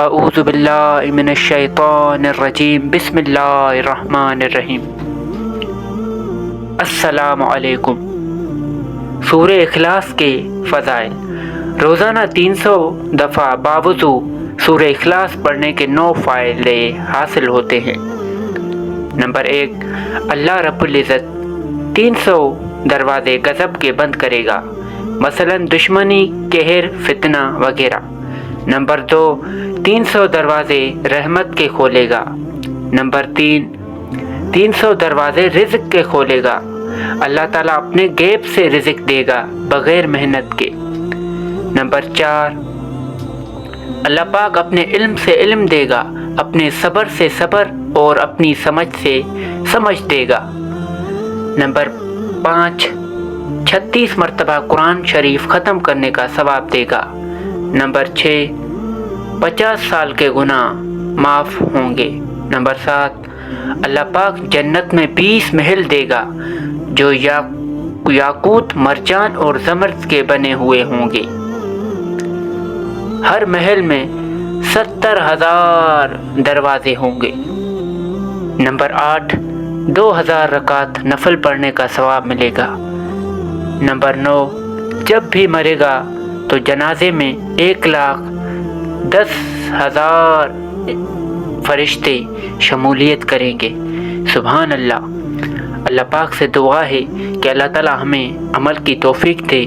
اعوذ باللہ من الشیطان الرجیم، بسم اللہ الرحمن الرحیم۔ السلام علیکم۔ سورہ اخلاص کے فضائل۔ روزانہ 300 دفعہ باوضو سورہ اخلاص پڑھنے کے 9 فائدے حاصل ہوتے ہیں۔ نمبر 1، اللہ رب العزت 300 دروازے غضب کے بند کرے گا، مثلا دشمنی، قہر، فتنہ وغیرہ۔ نمبر 2، 300 دروازے رحمت کے کھولے گا۔ نمبر 3، 300 دروازے رزق کے کھولے گا۔ اللہ تعالیٰ اپنے غیب سے رزق دے گا بغیر محنت کے۔ نمبر 4، اللہ پاک اپنے علم سے علم دے گا، اپنے صبر سے صبر اور اپنی سمجھ سے سمجھ دے گا۔ نمبر 5، 36 مرتبہ قرآن شریف ختم کرنے کا ثواب دے گا۔ نمبر 6، 50 سال کے گناہ معاف ہوں گے۔ نمبر 7، اللہ پاک جنت میں 20 محل دے گا جو یاقوت، مرجان اور زمرد کے بنے ہوئے ہوں گے۔ ہر محل میں 70,000 دروازے ہوں گے۔ نمبر 8، 2000 رکعت نفل پڑھنے کا ثواب ملے گا۔ نمبر 9، جب بھی مرے گا تو جنازے میں 1,10,000 فرشتے شمولیت کریں گے۔ سبحان اللہ۔ اللہ پاک سے دعا ہے کہ اللہ تعالی ہمیں عمل کی توفیق دے۔